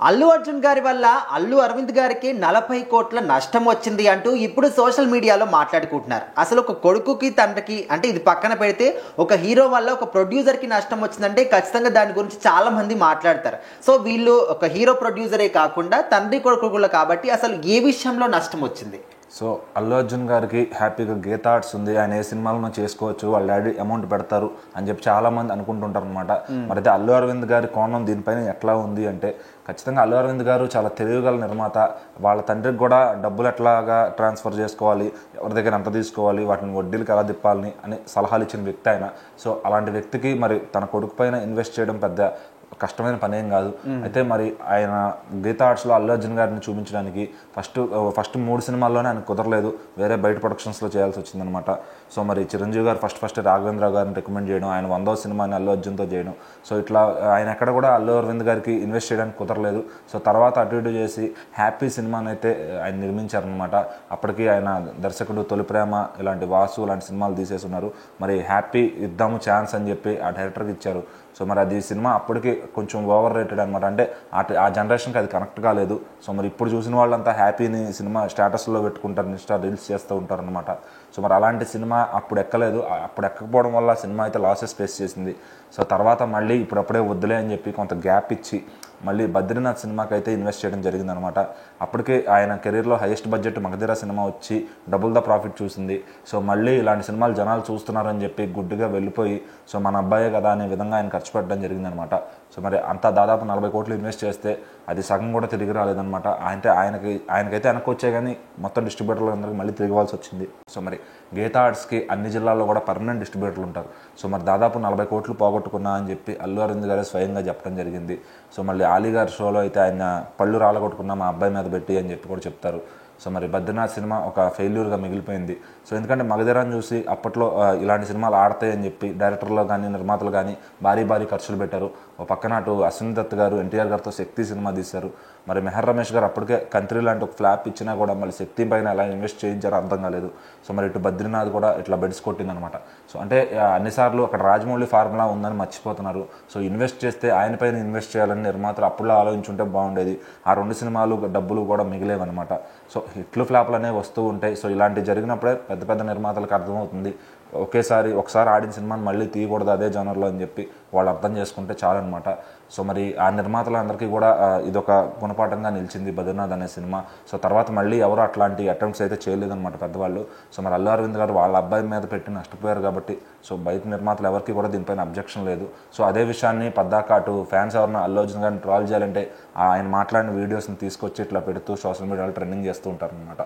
అల్లు అర్జున్ గారి వల్ల అల్లు అరవింద్ గారికి 40 కోట్ల నష్టం వచ్చింది అంటూ ఇప్పుడు సోషల్ మీడియాలో మాట్లాడుకుంటున్నారు. అసలు ఒక కొడుకుకి తండ్రికి అంటే ఇది పక్కన పెడితే ఒక హీరో వల్ల ఒక ప్రొడ్యూసర్కి నష్టం వచ్చిందంటే ఖచ్చితంగా దాని గురించి చాలా మంది మాట్లాడతారు. సో వీళ్ళు ఒక హీరో ప్రొడ్యూసరే కాకుండా తండ్రి కొడుకులు కాబట్టి అసలు ఏ విషయంలో నష్టం వచ్చింది? సో అల్లు అర్జున్ గారికి హ్యాపీగా గీత ఆర్ట్స్ ఉంది, ఆయన ఏ సినిమాలను చేసుకోవచ్చు, వాళ్ళ డాడీ అమౌంట్ పెడతారు అని చెప్పి చాలామంది అనుకుంటుంటారు అనమాట. మరి అయితే అల్లు అరవింద్ గారి కోణం దీనిపైన ఎట్లా ఉంది అంటే, ఖచ్చితంగా అల్లు అరవింద్ గారు చాలా తెలివిగల నిర్మాత. వాళ్ళ తండ్రికి కూడా డబ్బులు ఎట్లాగా ట్రాన్స్ఫర్ చేసుకోవాలి, ఎవరి దగ్గర ఎంత తీసుకోవాలి, వాటిని వడ్డీలకు ఎలా తిప్పాలని అని సలహాలు ఇచ్చిన వ్యక్తి ఆయన. సో అలాంటి వ్యక్తికి మరి తన కొడుకు పైన ఇన్వెస్ట్ చేయడం పెద్ద కష్టమైన పని ఏం కాదు. అయితే మరి ఆయన గీత ఆర్ట్స్లో అల్లు అర్జున్ గారిని చూపించడానికి ఫస్ట్ 3 సినిమాల్లోనే ఆయన కుదరలేదు, వేరే బయట ప్రొడక్షన్స్లో చేయాల్సి వచ్చిందనమాట. సో మరి చిరంజీవి గారు ఫస్ట్ రాఘవేంద్ర గారిని రికమెండ్ చేయడం, ఆయన 100వ సినిమాని అల్లు అర్జున్తో చేయడం. సో ఇట్లా ఆయన ఎక్కడ కూడా అల్లు అరవింద్ గారికి ఇన్వెస్ట్ చేయడానికి కుదరలేదు. సో తర్వాత అటు ఇటు చేసి హ్యాపీ సినిమాని అయితే ఆయన నిర్మించారనమాట. అప్పటికి ఆయన దర్శకుడు తొలి ప్రేమ ఇలాంటి వాసు ఇలాంటి సినిమాలు తీసేసి ఉన్నారు. మరి హ్యాపీ ఇద్దాము ఛాన్స్ అని చెప్పి ఆ డైరెక్టర్కి ఇచ్చారు. సో మరి అది సినిమా అప్పటికి కొంచెం ఓవర్ రేటెడ్ అనమాట, అంటే ఆ జనరేషన్కి అది కనెక్ట్ కాలేదు. సో మరి ఇప్పుడు చూసిన వాళ్ళంతా హ్యాపీని సినిమా స్టేటస్లో పెట్టుకుంటారు, ఇన్స్టా రీల్స్ చేస్తూ ఉంటారు అనమాట. సో మరి అలాంటి సినిమా అప్పుడు ఎక్కలేదు. అప్పుడు ఎక్కకపోవడం వల్ల సినిమా అయితే లాసెస్ ఫేస్ చేసింది. సో తర్వాత మళ్ళీ ఇప్పుడప్పుడే వద్దులే అని చెప్పి కొంత గ్యాప్ ఇచ్చి మళ్ళీ బద్రీనాథ్ సినిమాకి అయితే ఇన్వెస్ట్ చేయడం జరిగిందనమాట. అప్పటికే ఆయన కెరీర్లో హైయెస్ట్ బడ్జెట్ మగధీర సినిమా వచ్చి డబుల్ ద ప్రాఫిట్ చూసింది. సో మళ్ళీ ఇలాంటి సినిమాలు జనాలు చూస్తున్నారని చెప్పి గుడ్డిగా వెళ్ళిపోయి సో మన అబ్బాయే కదా అనే విధంగా ఆయన ఖర్చు పెట్టడం జరిగిందనమాట. సో మరి అంతా దాదాపు 40 కోట్లు ఇన్వెస్ట్ చేస్తే అది సగం కూడా తిరిగి రాలేదనమాట. అంటే ఆయనకైతే వెనక్కి వచ్చే కానీ మొత్తం డిస్ట్రిబ్యూటర్లందరికీ మళ్ళీ తిరగవలసి వచ్చింది. సో మరి గీత ఆర్ట్స్కి అన్ని జిల్లాల్లో కూడా పర్మనెంట్ డిస్ట్రిబ్యూటర్లు ఉంటారు. సో మరి దాదాపు 40 కోట్లు పోగొట్టుకున్నా అని చెప్పి అల్లు అరవింద్ గారే స్వయంగా చెప్పడం జరిగింది. సో మళ్ళీ ఆలీ గారి షోలో అయితే ఆయన పళ్ళు రాలగొట్టుకున్న మా అబ్బాయి మీద పెట్టి అని చెప్పి కూడా చెప్తారు. సో మరి బద్రీనాథ్ సినిమా ఒక ఫెయిల్యూర్గా మిగిలిపోయింది. సో ఎందుకంటే మగధీరాన్ని చూసి అప్పట్లో ఇలాంటి సినిమాలు ఆడతాయని చెప్పి డైరెక్టర్లు కానీ నిర్మాతలు కానీ భారీ ఖర్చులు పెట్టారు. ఒక పక్కన అటు అశ్విని దత్ గారు ఎన్టీఆర్ గారితో శక్తి సినిమా తీశారు. మరి మెహర్ రమేష్ గారు అప్పటికే కంట్రీ లాంటి ఒక ఫ్లాప్ ఇచ్చినా కూడా మళ్ళీ శక్తి పైన ఎలా ఇన్వెస్ట్ చేయించారో అర్థం కాలేదు. సో మరి ఇటు బద్రీనాథ్ కూడా ఇట్లా బెడ్స్ కొట్టిందనమాట. సో అంటే అన్నిసార్లు అక్కడ రాజమౌళి ఫార్ములా ఉందని మర్చిపోతున్నారు. సో ఇన్వెస్ట్ చేస్తే ఆయన పైన ఇన్వెస్ట్ చేయాలని నిర్మాతలు అప్పుడులో ఆలోచించుంటే బాగుండేది. ఆ 2 సినిమాలు డబ్బులు కూడా మిగిలేవన్నమాట. సో హిట్లు ఫ్లాప్లు అనేవి వస్తూ ఉంటాయి. సో ఇలాంటివి జరిగినప్పుడే పెద్ద నిర్మాతలకు అర్థమవుతుంది, ఒకసారి ఆడిన సినిమాని మళ్ళీ తీయకూడదు అదే జనర్లో అని చెప్పి వాళ్ళు అర్థం చేసుకుంటే చాలన్నమాట. సో మరి ఆ నిర్మాతలందరికీ కూడా ఇదొక గుణపాఠంగా నిలిచింది బద్రీనాథ్ అనే సినిమా. సో తర్వాత మళ్ళీ ఎవరు అట్లాంటి అటెంప్ట్స్ అయితే చేయలేదన్నమాట పెద్దవాళ్ళు. సో మరి అల్లు అరవింద్ గారు వాళ్ళ అబ్బాయి మీద పెట్టి నష్టపోయారు కాబట్టి సో బయట నిర్మాతలు ఎవరికి కూడా దీనిపైన అబ్జెక్షన్ లేదు. సో అదే విషయాన్ని పద్దాక అటు ఫ్యాన్స్ ఎవరైనా అల్లు అర్జున్ గారిని ట్రాల్ చేయాలంటే ఆయన మాట్లాడిన వీడియోస్ని తీసుకొచ్చి ఇట్లా పెడుతూ సోషల్ మీడియాలో ట్రెండింగ్ చేస్తూ ఉంటారు అనమాట.